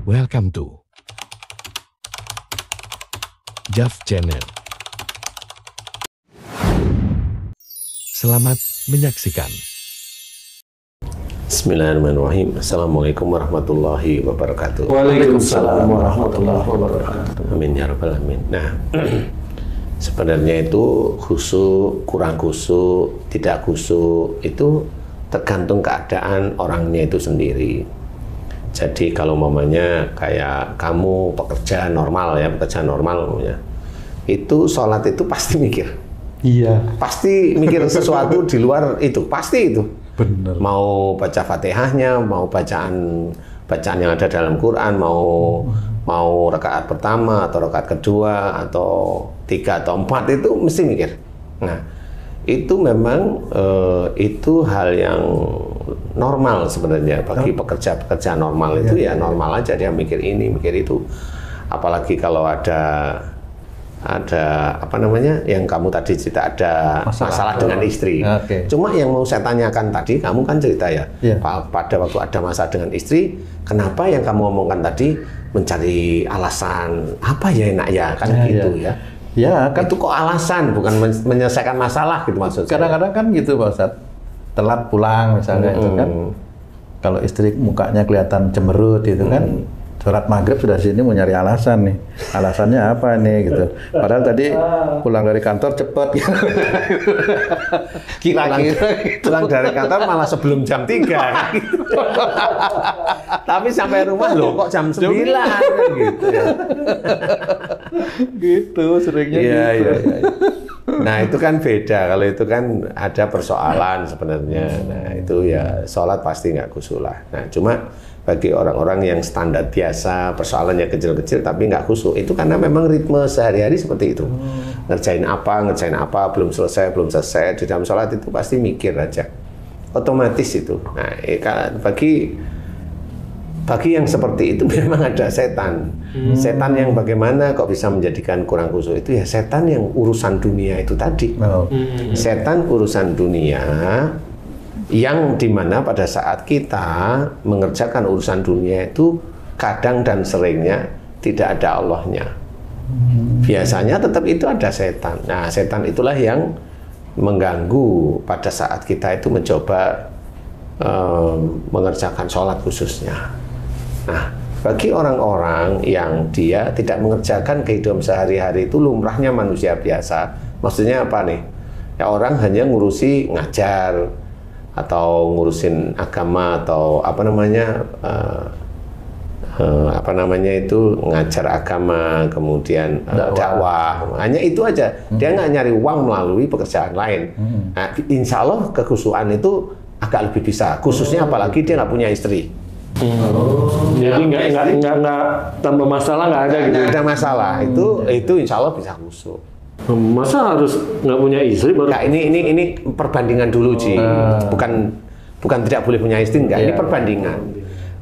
Welcome to Jav Channel. Selamat menyaksikan. Bismillahirrahmanirrahim. Assalamualaikum warahmatullahi wabarakatuh. Waalaikumsalam warahmatullahi wabarakatuh. Amin ya rabbal alamin. Nah, sebenarnya itu khusyuk, kurang khusyuk, tidak khusyuk itu tergantung keadaan orangnya itu sendiri. Jadi kalau mamanya kayak kamu pekerja normal ya, pekerja normal namanya, itu sholat itu pasti mikir. Iya. Pasti mikir sesuatu di luar itu, pasti itu. Bener. Mau baca Fatihahnya, mau bacaan yang ada dalam Quran, mau rakaat pertama atau rakaat kedua atau 3 atau 4 itu mesti mikir. Nah, itu memang itu hal yang normal sebenarnya bagi pekerja-pekerja normal itu ya normal aja dia mikir ini, mikir itu. Apalagi kalau ada apa namanya yang kamu tadi cerita ada masalah dengan istri. Okay. Cuma yang mau saya tanyakan tadi, kamu kan cerita ya, pada waktu ada masalah dengan istri, kenapa yang kamu omongkan tadi mencari alasan apa ya enak ya kan gitu ya? Ya kan itu kok alasan bukan menyelesaikan masalah gitu maksudnya. Kadang-kadang kan gitu Pak Ustadz, telat pulang misalnya itu kan, kalau istri mukanya kelihatan cemberut itu kan. Sholat maghrib sudah sini mau nyari alasan nih, alasannya apa nih gitu. Padahal tadi pulang dari kantor cepet gitu. Pulang dari kantor malah sebelum jam 3 gitu. Tapi sampai rumah loh kok jam 9 gitu ya. Gitu seringnya iya, gitu. iya. Nah itu kan beda, kalau itu kan ada persoalan sebenarnya. Nah itu ya sholat pasti nggak khusyuk lah. Nah cuma bagi orang-orang yang standar biasa, persoalannya kecil-kecil tapi nggak khusyuk, itu karena memang ritme sehari-hari seperti itu. Ngerjain apa, belum selesai, di dalam sholat itu pasti mikir aja. Otomatis itu. Nah bagi yang seperti itu memang ada setan. Setan yang bagaimana kok bisa menjadikan kurang khusyuk itu ya setan yang urusan dunia itu tadi. Setan urusan dunia yang dimana pada saat kita mengerjakan urusan dunia itu kadang dan seringnya tidak ada Allahnya. Biasanya tetap itu ada setan. Nah setan itulah yang mengganggu pada saat kita itu mencoba mengerjakan sholat khususnya. Nah bagi orang-orang yang dia tidak mengerjakan kehidupan sehari-hari itu lumrahnya manusia biasa. Maksudnya apa nih? Ya orang hanya ngurusi ngajar atau ngurusin agama atau apa namanya itu ngajar agama kemudian dakwah hanya itu aja dia nggak nyari uang melalui pekerjaan lain. Nah, insya Allah kekhusyuan itu agak lebih bisa khususnya apalagi dia nggak punya istri. Jadi nggak tambah masalah nggak ada gitu. Nggak ada masalah itu insya Allah bisa khusyuk. Masa harus nggak punya istri baru? Nah, ini perbandingan dulu Ji. Bukan tidak boleh punya istri enggak. Ini perbandingan.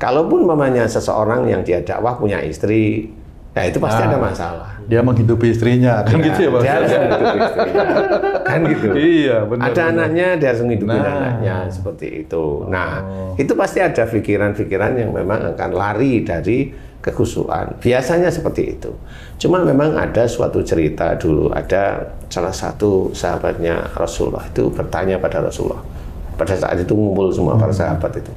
Kalaupun mamanya seseorang yang dia dakwah punya istri, ya itu pasti ada masalah. Dia menghidupi istrinya kan gitu ya Pak. Dia harus menghidupi istrinya. Kan gitu. Iya benar. Ada anaknya dia harus menghidupi anaknya seperti itu. Nah, itu pasti ada pikiran-pikiran yang memang akan lari dari kekhusyuan. Biasanya seperti itu. Cuma memang ada suatu cerita dulu, ada salah satu sahabatnya Rasulullah itu bertanya pada Rasulullah. Pada saat itu ngumpul semua para sahabat itu.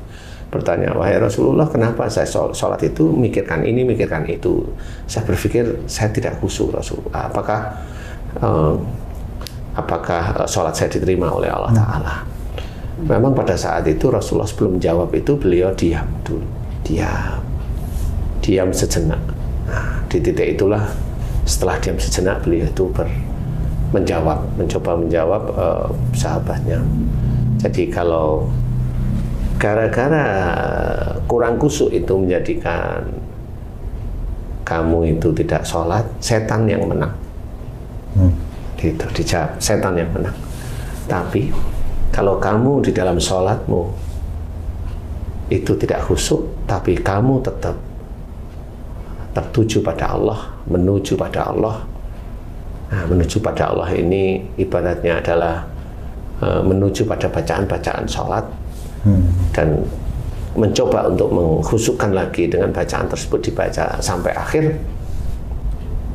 Bertanya, wahai Rasulullah, kenapa saya sholat itu mikirkan ini, mikirkan itu. Saya berpikir saya tidak khusyuk Rasulullah. Apakah sholat saya diterima oleh Allah Ta'ala? Memang pada saat itu Rasulullah sebelum menjawab itu beliau diam dulu. Diam sejenak. Nah, di titik itulah setelah diam sejenak beliau itu mencoba menjawab sahabatnya. Jadi kalau gara-gara kurang khusyuk itu menjadikan kamu itu tidak sholat, setan yang menang. Gitu dijawab, setan yang menang. Tapi kalau kamu di dalam sholatmu itu tidak khusyuk, tapi kamu tetap tertuju pada Allah, menuju pada Allah. Nah, menuju pada Allah ini ibaratnya adalah menuju pada bacaan-bacaan sholat dan mencoba untuk menghusukkan lagi dengan bacaan tersebut dibaca sampai akhir,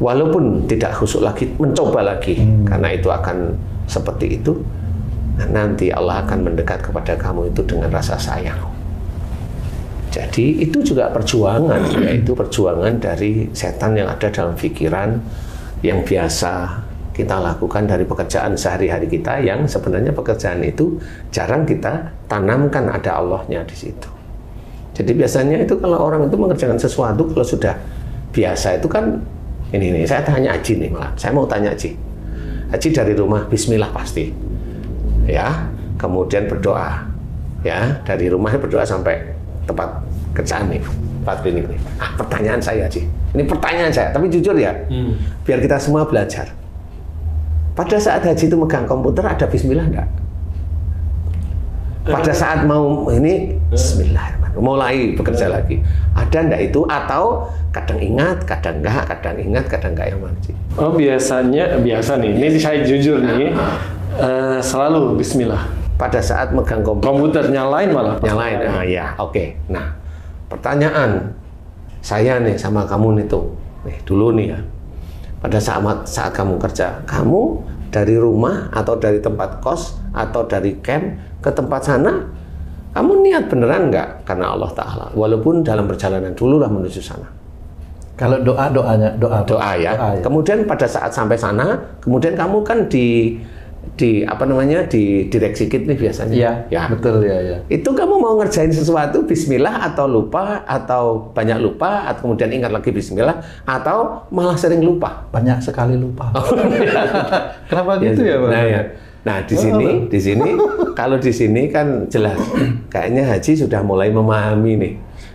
walaupun tidak khusyuk lagi, mencoba lagi, karena itu akan seperti itu. Nanti Allah akan mendekat kepada kamu itu dengan rasa sayang. Jadi itu juga perjuangan, yaitu perjuangan dari setan yang ada dalam pikiran yang biasa kita lakukan dari pekerjaan sehari-hari kita, yang sebenarnya pekerjaan itu jarang kita tanamkan ada Allahnya di situ. Jadi biasanya itu kalau orang itu mengerjakan sesuatu, kalau sudah biasa itu kan, ini saya tanya Aji nih malah, saya mau tanya Aji. Aji dari rumah Bismillah pasti, ya, kemudian berdoa, ya, dari rumahnya berdoa sampai tempat kerjaan nih, tempat klinik nih. Pertanyaan saya Aji, ini pertanyaan saya, tapi jujur ya, biar kita semua belajar. Pada saat Haji itu megang komputer ada Bismillah enggak? Pada saat mau ini Bismillahirrahmanirrahim, mulai bekerja lagi, ada enggak itu? Atau kadang ingat, kadang enggak, kadang ingat, kadang enggak, yang mana sih? Oh biasa nih, ini saya jujur nih, selalu Bismillah. Pada saat megang komputer nyalain malah. Nyalain, ya, oke. Nah, pertanyaan saya nih sama kamu nih tuh, nih dulu nih ya. Pada saat kamu kerja, kamu dari rumah atau dari tempat kos atau dari camp ke tempat sana, kamu niat beneran nggak karena Allah Ta'ala? Walaupun dalam perjalanan dulu lah menuju sana. Kalau doa ya. Kemudian pada saat sampai sana, kemudian kamu kan di direksi kit nih biasanya. Iya, ya. Betul ya. Itu kamu mau ngerjain sesuatu Bismillah atau lupa atau banyak lupa atau kemudian ingat lagi Bismillah atau malah sering lupa? Banyak sekali lupa. Kenapa gitu ya, Pak? Nah, di sini kalau di sini kan jelas kayaknya Haji sudah mulai memahami nih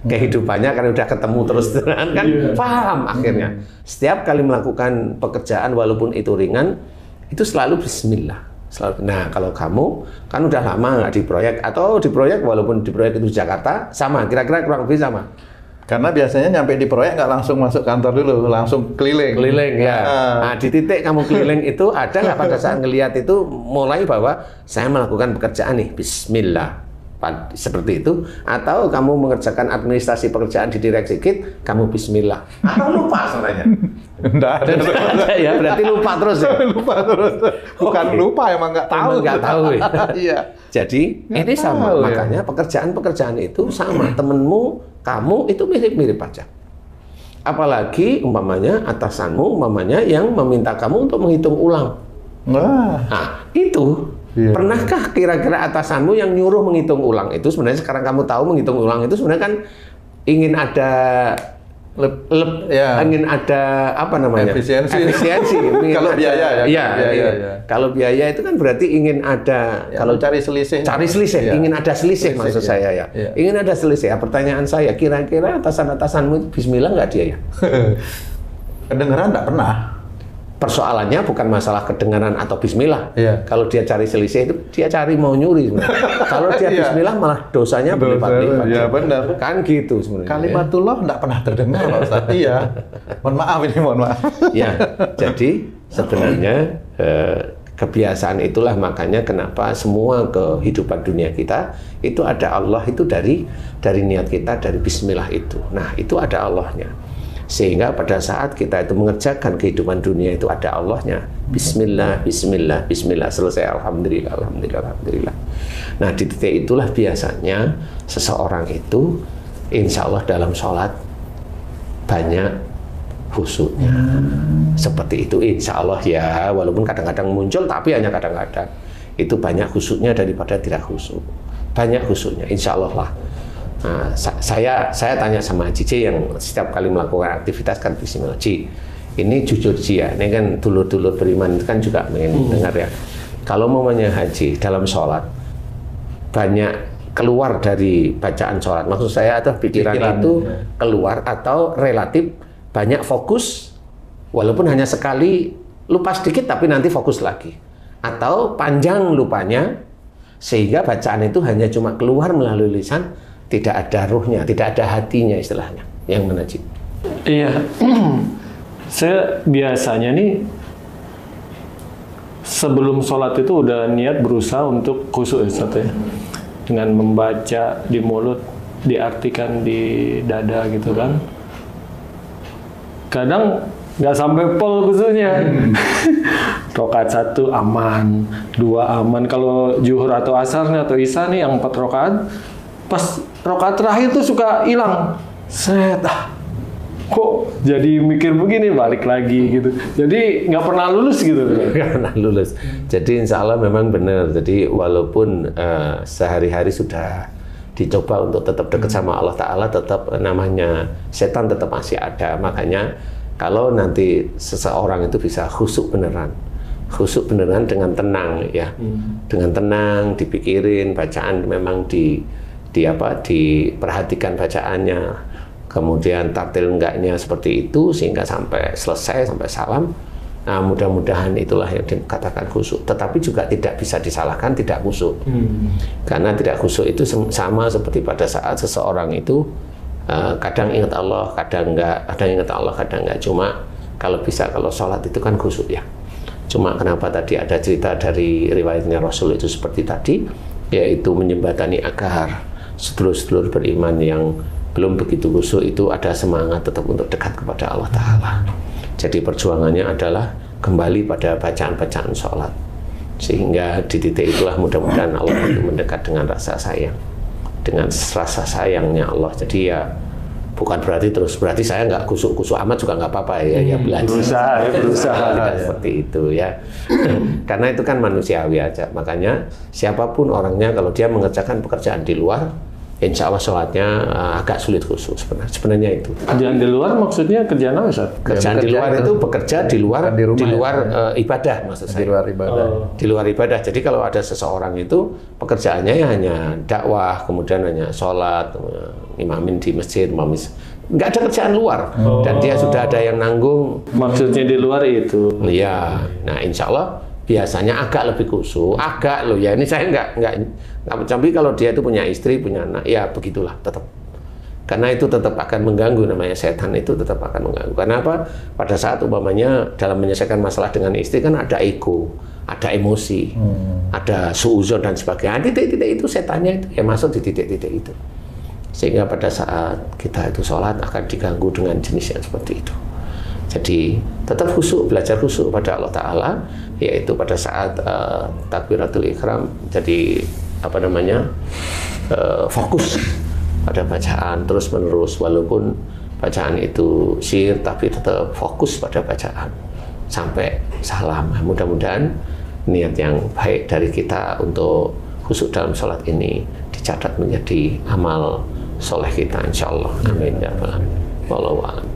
kehidupannya karena udah ketemu terus kan paham akhirnya. Setiap kali melakukan pekerjaan walaupun itu ringan, itu selalu Bismillah. Nah, kalau kamu kan udah lama nggak di proyek atau di proyek, walaupun di proyek itu Jakarta, sama, kira-kira kurang lebih sama. Karena biasanya nyampe di proyek nggak langsung masuk kantor dulu, langsung keliling. Ya. Nah, di titik kamu keliling itu ada nggak pada saat ngelihat itu mulai bahwa saya melakukan pekerjaan nih, Bismillah. Seperti itu, atau kamu mengerjakan administrasi pekerjaan di direksi kit, kamu Bismillah. Atau lupa sebenarnya? Enggak ada ya, berarti lupa terus ya? Lupa terus. Bukan lupa, emang nggak tahu. Nggak tahu ya? Iya. Jadi, ini sama. Makanya pekerjaan-pekerjaan itu sama. Temenmu, kamu itu mirip-mirip aja. Apalagi umpamanya atasanmu, umpamanya yang meminta kamu untuk menghitung ulang. Nah, itu. Iya. Pernahkah kira-kira atasanmu yang nyuruh menghitung ulang itu, sebenarnya sekarang kamu tahu menghitung ulang itu sebenarnya kan ingin ada ingin ada apa namanya? Efisiensi. Kalau biaya ya. Iya. Kalau biaya itu kan berarti ingin ada ya, kalau cari selisih. Ya. Ingin ada selisih maksud saya ya. Ingin ada selisih. Pertanyaan saya, kira-kira atasan-atasanmu Bismillah nggak dia ya? Kedengeran nggak pernah. Persoalannya bukan masalah kedengaran atau Bismillah. Iya. Kalau dia cari selisih itu dia cari mau nyuri sebenarnya. Kalau dia Bismillah malah dosanya berlipat-lipat. Iya benar. Kan gitu sebenarnya. Kalimatullah enggak pernah terdengar Pak Ustaz. Iya. Mohon maaf. Ya, jadi sebenarnya kebiasaan itulah makanya kenapa semua kehidupan dunia kita itu ada Allah itu dari niat kita, dari Bismillah itu. Nah, itu ada Allahnya. Sehingga pada saat kita itu mengerjakan kehidupan dunia itu ada Allahnya. Bismillah, Bismillah, Bismillah, selesai. Alhamdulillah, Alhamdulillah, Alhamdulillah. Nah, di titik itulah biasanya seseorang itu insya Allah dalam sholat banyak khusyuknya. Seperti itu insya Allah ya, walaupun kadang-kadang muncul tapi hanya kadang-kadang. Itu banyak khusyuknya daripada tidak khusyuk. Banyak khusyuknya insya Allah lah. Nah, saya tanya sama Cici yang setiap kali melakukan aktivitas kan Bismillah. Ci, ini jujur Ci ya, ini kan dulur-dulur beriman kan juga ingin dengar ya. Kalau mamanya Haji dalam sholat banyak keluar dari bacaan sholat, maksud saya atau pikiran itu keluar atau relatif banyak fokus, walaupun hanya sekali lupa sedikit tapi nanti fokus lagi, atau panjang lupanya sehingga bacaan itu hanya cuma keluar melalui lisan, tidak ada ruhnya, tidak ada hatinya istilahnya. Yang mana, Cik? Iya, saya biasanya nih sebelum sholat itu udah niat berusaha untuk khusyuk ya, dengan membaca di mulut diartikan di dada gitu kan. Kadang nggak sampai pol khususnya. Rakaat 1 aman, 2 aman. Kalau zuhur atau asarnya atau isya nih yang 4 rakaat, pas rakaat terakhir tuh suka hilang. Set, kok jadi mikir begini, balik lagi gitu. Jadi nggak pernah lulus gitu. Nggak pernah lulus. Jadi insya Allah memang benar. Jadi walaupun sehari-hari sudah dicoba untuk tetap dekat sama Allah Ta'ala, tetap namanya setan tetap masih ada. Makanya kalau nanti seseorang itu bisa khusyuk beneran dengan tenang ya, dengan tenang dipikirin bacaan, memang diperhatikan bacaannya, kemudian tartil enggaknya seperti itu sehingga sampai selesai, sampai salam. Nah, mudah-mudahan itulah yang dikatakan khusyuk. Tetapi juga tidak bisa disalahkan tidak khusyuk. Karena tidak khusyuk itu sama seperti pada saat seseorang itu kadang ingat Allah, kadang enggak, kadang ingat Allah, kadang enggak. Cuma kalau bisa, kalau sholat itu kan khusyuk ya. Cuma kenapa tadi ada cerita dari riwayatnya Rasul itu seperti tadi, yaitu menjembatani agar sedulur-sedulur beriman yang belum begitu khusyuk itu ada semangat tetap untuk dekat kepada Allah Ta'ala. Jadi perjuangannya adalah kembali pada bacaan-bacaan sholat. Sehingga di titik itulah mudah-mudahan Allah itu mendekat dengan rasa sayang. Dengan rasa sayangnya Allah. Jadi ya bukan berarti saya nggak kusuk-kusuk amat juga nggak apa-apa ya, belajar. Berusaha. Seperti itu ya. Karena itu kan manusiawi aja. Makanya siapapun orangnya kalau dia mengerjakan pekerjaan di luar, insya Allah sholatnya agak sulit khusyuk sebenarnya itu. Kerjaan di luar maksudnya kerjaan apa, Ustaz? Kerjaan di luar itu bekerja di luar ibadah maksud saya. Di luar ibadah. Di luar ibadah. Jadi kalau ada seseorang itu pekerjaannya ya hanya dakwah, kemudian hanya sholat, imamin di masjid, nggak ada kerjaan luar. Dan dia sudah ada yang nanggung. Maksudnya di luar itu. Iya. Nah, insya Allah biasanya agak lebih khusyuk, agak loh ya. Ini saya nggak tapi kalau dia itu punya istri, punya anak, ya begitulah tetap. Karena itu tetap akan mengganggu, namanya setan itu tetap akan mengganggu. Karena apa? Pada saat umpamanya dalam menyelesaikan masalah dengan istri kan ada ego, ada emosi, ada suuzon dan sebagainya. Titik-titik itu setannya itu yang masuk di titik-titik itu. Sehingga pada saat kita itu sholat akan diganggu dengan jenis yang seperti itu. Jadi tetap khusyuk, belajar khusyuk pada Allah Ta'ala, yaitu pada saat takbiratul ihram. Jadi fokus pada bacaan terus menerus, walaupun bacaan itu syir tapi tetap fokus pada bacaan sampai salam. Mudah-mudahan niat yang baik dari kita untuk khusyuk dalam sholat ini dicatat menjadi amal soleh kita, insya Allah. Amin ya rabbal alamin. Wallahu a'lam.